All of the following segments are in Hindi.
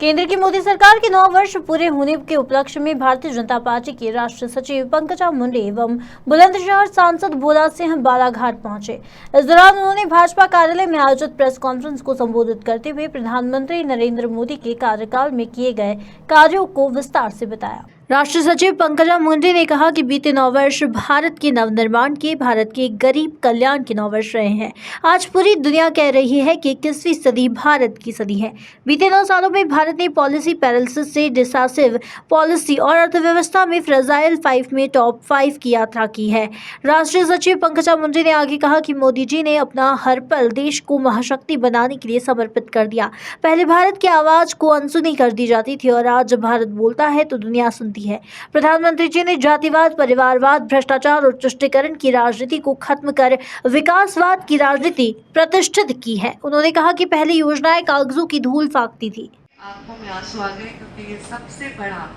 केंद्र की मोदी सरकार के 9 वर्ष पूरे होने के उपलक्ष्य में भारतीय जनता पार्टी के राष्ट्रीय सचिव पंकजा मुंडे एवं बुलंदशहर सांसद भोला सिंह बालाघाट पहुंचे। इस दौरान उन्होंने भाजपा कार्यालय में आयोजित प्रेस कॉन्फ्रेंस को संबोधित करते हुए प्रधानमंत्री नरेंद्र मोदी के कार्यकाल में किए गए कार्यों को विस्तार से बताया। राष्ट्रीय सचिव पंकजा मुंडे ने कहा कि बीते 9 वर्ष भारत के नवनिर्माण के, भारत के गरीब कल्याण के 9 वर्ष रहे हैं। आज पूरी दुनिया कह रही है कि 21वीं सदी भारत की सदी है। बीते 9 सालों में भारत ने पॉलिसी पैरालिसिस से डिसासिव पॉलिसी और अर्थव्यवस्था में फ्रेजाइल 5 में टॉप 5 की यात्रा की है। राष्ट्रीय सचिव पंकजा मुंडे ने आगे कहा कि मोदी जी ने अपना हर पल देश को महाशक्ति बनाने के लिए समर्पित कर दिया। पहले भारत की आवाज को अनसुनी कर दी जाती थी और आज भारत बोलता है तो दुनिया सुनती है। प्रधानमंत्री जी ने जातिवाद, परिवारवाद, भ्रष्टाचार और तुष्टीकरण की राजनीति को खत्म कर विकासवाद की राजनीति प्रतिष्ठित की है। उन्होंने कहा कि पहली योजनाएं कागजों की धूल फाकती थी। आंखों में आंसू आ गए क्योंकि ये सबसे बड़ा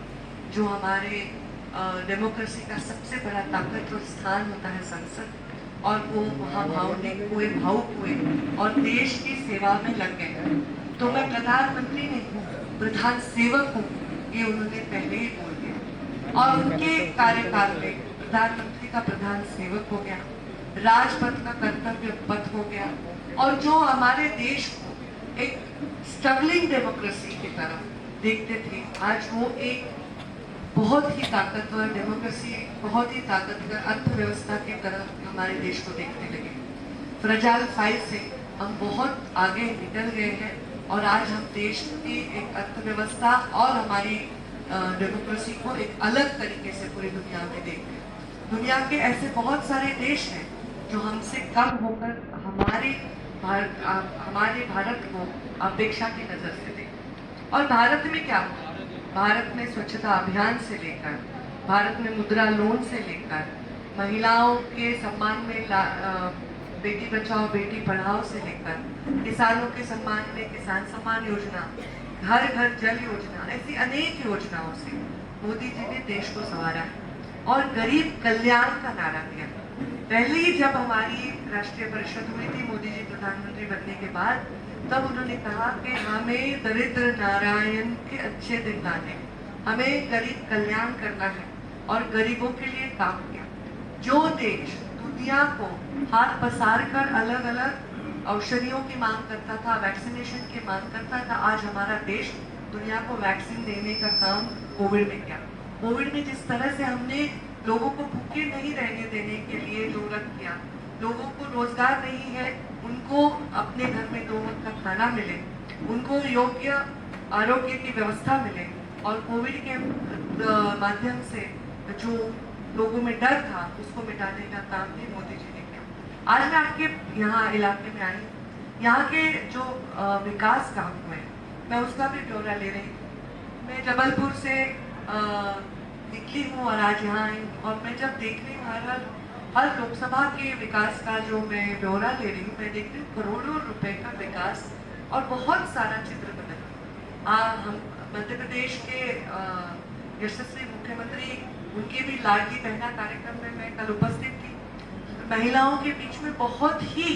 जो हमारे डेमोक्रेसी का सबसे बड़ा ताकतवर स्थान होता है संसद, और वो वहाँ भावुक हुए और देश की सेवा में लग गए। तो मैं प्रधानमंत्री नहीं हूँ, प्रधान सेवक हूँ, ये उन्होंने पहले ही बोल दिया। और उनके कार्यकाल में प्रधानमंत्री का प्रधान सेवक हो गया, राजपथ का कर्तव्य पथ हो गया, और जो हमारे देश को एक स्ट्रगलिंग डेमोक्रेसी की तरफ देखते थे, आज वो एक बहुत ही ताकतवर डेमोक्रेसी, बहुत ही ताकतवर अर्थव्यवस्था की तरफ हमारे देश को देखने लगे। फ्रेजाइल 5 से हम बहुत आगे निकल गए हैं और आज हम देश की एक अर्थव्यवस्था और हमारी डेमोक्रेसी को एक अलग तरीके से पूरी दुनिया में देखते हैं। दुनिया के ऐसे बहुत सारे देश हैं जो हमसे कम होकर हमारे भारत को अपेक्षा की नजर से देखते। और भारत में क्या हुआ? भारत में स्वच्छता अभियान से लेकर, भारत में मुद्रा लोन से लेकर, महिलाओं के सम्मान में बेटी बचाओ बेटी पढ़ाओ से लेकर, किसानों के सम्मान में किसान सम्मान योजना, घर घर जल योजना, ऐसी अनेक योजनाओं से मोदी जी ने देश को संवारा है। और गरीब कल्याण का नारा दिया। पहले ही जब हमारी राष्ट्रीय परिषद हुई थी मोदी जी प्रधानमंत्री बनने के बाद, तब उन्होंने कहा कि हमें दरिद्र नारायण के अच्छे दिन लाने, हमें गरीब कल्याण करना है और गरीबों के लिए काम किया। जो देश दुनिया को हाथ पसार कर अलग अलग औषधियों की मांग करता था, वैक्सीनेशन की मांग करता था, आज हमारा देश दुनिया को वैक्सीन देने का काम कोविड में किया। कोविड में जिस तरह से हमने लोगों को भूखे नहीं रहने देने के लिए जो व्रत किया, लोगों को रोजगार नहीं है, उनको अपने घर में 2 वक्त का खाना मिले, उनको योग्य आरोग्य की व्यवस्था मिले, और कोविड के माध्यम से जो लोगों में डर था उसको मिटाने का काम भी मोदी जी ने किया। आज मैं आपके यहाँ इलाके में आई, यहाँ के जो विकास काम हुए मैं उसका भी ब्यौरा ले रही हूँ। मैं जबलपुर से निकली हूँ और आज यहाँ आई हूँ, और मैं जब देख रही हूँ हर लोकसभा के विकास का जो मैं ब्यौरा ले रही हूँ, मैं देख रही हूँ करोड़ों रुपए का विकास और बहुत सारा चित्र बदला। हम मध्य प्रदेश के यशस्वी मुख्यमंत्री, उनके भी लाडली बहना कार्यक्रम में मैं कल उपस्थित थी। महिलाओं के बीच में बहुत ही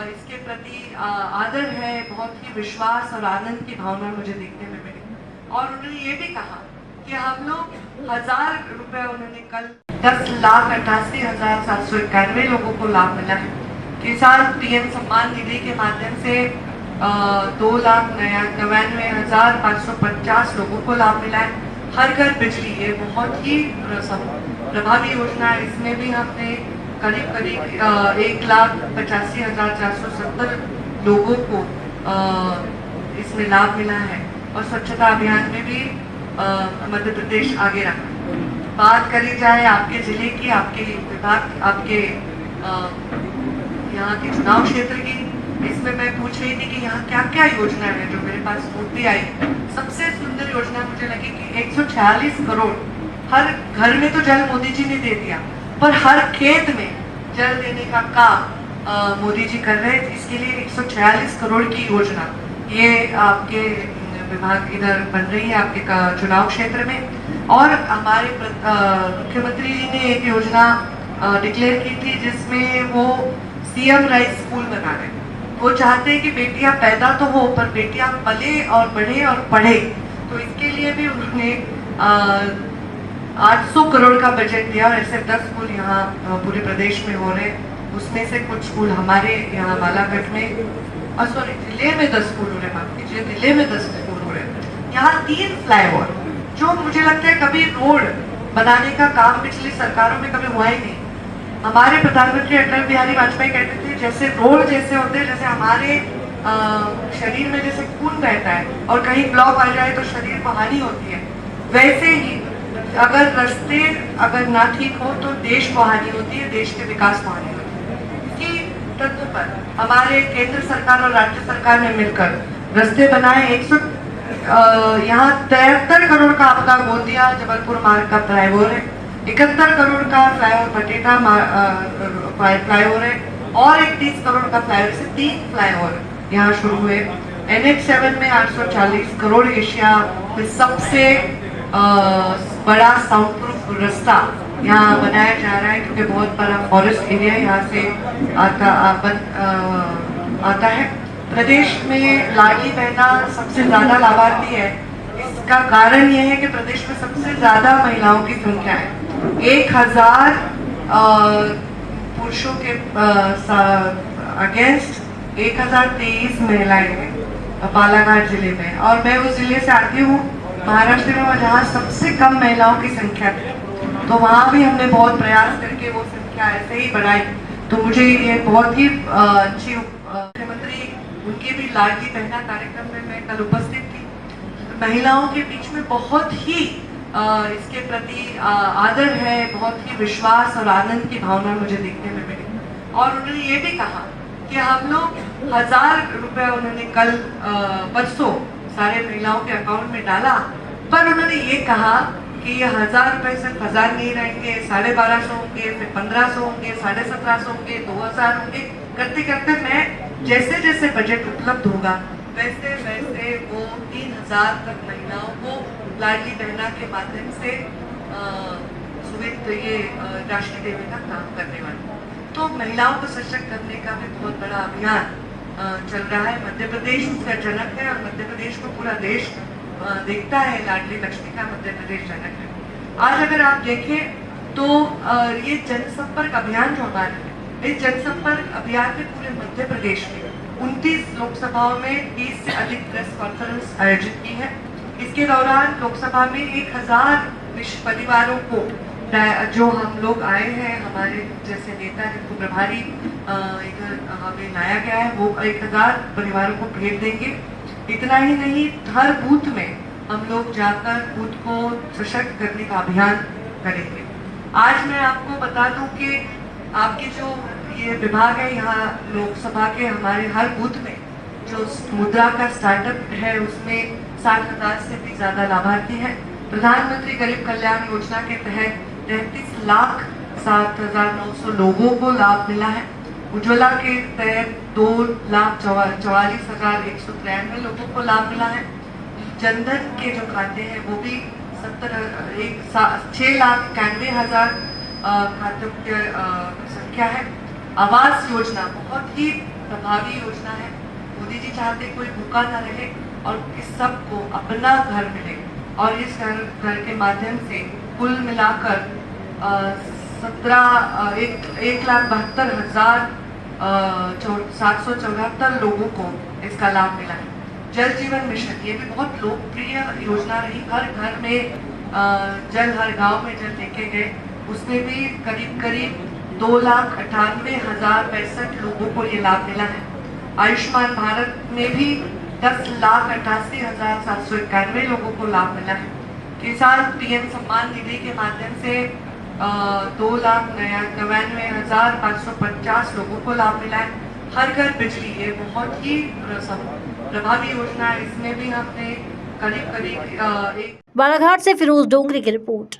इसके प्रति आदर है, बहुत ही विश्वास और आनंद की भावना मुझे देखने में मिली। और उन्होंने ये भी कहा कि हम लोग 1000 रुपए, उन्होंने कल 10,88,791 लोगों को लाभ मिला है। किसान पीएम सम्मान निधि के माध्यम से 2,99,550 लोगों को लाभ मिला है। हर घर बिजली, ये बहुत ही प्रभावी योजना है। इसमें भी हमने करीब 1,85,470 लोगों को इसमें लाभ मिला है। और स्वच्छता अभियान में भी मध्य प्रदेश आगे रहा। बात करी जाए आपके जिले की, आपके विभाग, आपके यहाँ के चुनाव क्षेत्र की, इसमें मैं पूछ रही थी कि यहाँ क्या क्या योजना है जो मेरे पास होती आई। सबसे सुंदर योजना मुझे लगी कि 146 करोड़, हर घर में तो जल मोदी जी ने दे दिया, पर हर खेत में जल देने का काम मोदी जी कर रहे थे। इसके लिए 146 करोड़ की योजना ये आपके विभाग इधर बन रही है, आपके चुनाव क्षेत्र में। और हमारे मुख्यमंत्री जी ने एक योजना डिक्लेयर की थी जिसमें वो सीएम राइस स्कूल बना रहे हैं। वो चाहते हैं कि बेटियां पैदा तो हो पर बेटियां पले और बढ़े और पढ़े। तो इसके लिए भी उन्होंने 800 करोड़ का बजट दिया और ऐसे 10 स्कूल यहाँ पूरे प्रदेश में हो रहे हैं। उसमें से कुछ स्कूल हमारे यहाँ बालाघाट में सॉरी जिले में 10 स्कूल हो रहे, माफ कीजिए, जिले में 10 स्कूल हो रहे हैं। यहाँ 3 फ्लाईओवर, जो मुझे लगता है कभी रोड बनाने का काम पिछली सरकारों में कभी हुआ ही नहीं। हमारे प्रधानमंत्री अटल बिहारी वाजपेयी कहते थे जैसे रोड जैसे होते हैं, जैसे हमारे शरीर में जैसे खून बहता है और कहीं ब्लॉक आ जाए तो शरीर को हानि होती है, वैसे ही अगर रास्ते अगर ना ठीक हो तो देश को हानि होती है, देश के विकास को हानि होती है। इसी तत्व पर हमारे केंद्र सरकार और राज्य सरकार ने मिलकर रास्ते बनाए। यहाँ 73 करोड़ का आपका गोंदिया जबलपुर मार्ग का फ्लाईओवर है, 71 करोड़ का फ्लाईओवर बटेटा फ्लाईओवर है और एक 30 करोड़ का फ्लाईओवर से 3 फ्लाईओवर यहाँ शुरू हुए। NH7 में 840 करोड़ एशिया में सबसे बड़ा साउंड प्रूफ रास्ता यहाँ बनाया जा रहा है, क्योंकि बहुत बड़ा फॉरेस्ट एरिया यहाँ से आता है। प्रदेश में लाडली बहना सबसे ज्यादा लाभार्थी है। इसका कारण यह है कि प्रदेश में सबसे ज्यादा महिलाओं की संख्या है। 1000 पुरुषों के अगेंस्ट 1023 महिलाएं हैं बालाघाट जिले में, और मैं उस जिले से आती हूँ महाराष्ट्र में, जहाँ सबसे कम महिलाओं की संख्या थी। तो वहाँ भी हमने बहुत प्रयास करके वो संख्या ऐसे ही बढ़ाई। तो मुझे ये बहुत ही अच्छी मुख्यमंत्री उनकी भी लाडली बहना कार्यक्रम में मैं कल उपस्थित थी। महिलाओं के बीच में बहुत ही इसके प्रति आदर है, बहुत ही विश्वास और आनंद की भावना मुझे देखने में मिली। और उन्होंने ये भी कहा कि हम लोग 1000 रुपये उन्होंने कल परसों सारे महिलाओं के अकाउंट में डाला, पर उन्होंने ये कहा कि ये 1000 रुपये सिर्फ 1000 नहीं रहेंगे, 1250 होंगे, फिर 1500 होंगे, 1750 होंगे, 2000 होंगे, करते करते मैं जैसे जैसे बजट उपलब्ध होगा वैसे वैसे वो 3000 तक महिलाओं को लाडली बहना के माध्यम से ये राशि देने का काम करने वाले। तो महिलाओं को सशक्त करने का भी बहुत बड़ा अभियान चल रहा है। मध्य प्रदेश उसका जनक है और मध्य प्रदेश को पूरा देश देखता है। लाडली लक्ष्मी का मध्य प्रदेश जनक है। आज अगर आप देखें तो ये जनसंपर्क अभियान जो हमारा है, इस जनसंपर्क अभियान में पूरे मध्य प्रदेश में 29 लोकसभाओं में 20 से अधिक प्रेस कॉन्फ्रेंस आयोजित की है। इसके दौरान लोकसभा में 1000 परिवारों को, जो हम लोग आए हैं, हमारे जैसे नेता जिनको प्रभारी इधर हमें लाया गया है, वो 1000 परिवारों को भेंट देंगे। इतना ही नहीं, हर बूथ में हम लोग जाकर बूथ को सशक्त करने का अभियान करेंगे। आज मैं आपको बता दूं कि आपके जो ये विभाग है, यहाँ लोकसभा के हमारे हर बूथ में जो मुद्रा का स्टार्टअप है उसमें 60,000 से भी ज्यादा लाभार्थी हैं। प्रधानमंत्री गरीब कल्याण योजना के तहत 33,07,900 लोगों को लाभ मिला है। उज्ज्वला के तहत 2,44,193 लोगों को लाभ मिला है। जनधन के जो खाते हैं वो भी 6,91,000 खातों की संख्या है। आवास योजना बहुत ही प्रभावी योजना है। मोदी जी चाहते कोई भूखा ना रहे और इस सबको अपना घर मिले, और इस घर के माध्यम से कुल मिलाकर 1,72,774 लोगों को इसका लाभ मिला है। जल जीवन मिशन ये भी बहुत लोकप्रिय योजना रही। हर घर में जल, हर गांव में जल लेके गए। उसमें भी करीब 2,98,065 लोगों को ये लाभ मिला है। आयुष्मान भारत में भी 10,88,791 लोगों को लाभ मिला है। किसान पीएम सम्मान निधि के माध्यम से 2,99,550 लोगों को लाभ मिला है। हर घर बिजली ये बहुत ही प्रभावी योजना है। इसमें भी हमने करीब एक बालाघाट से फिरोज डोंगरी की रिपोर्ट।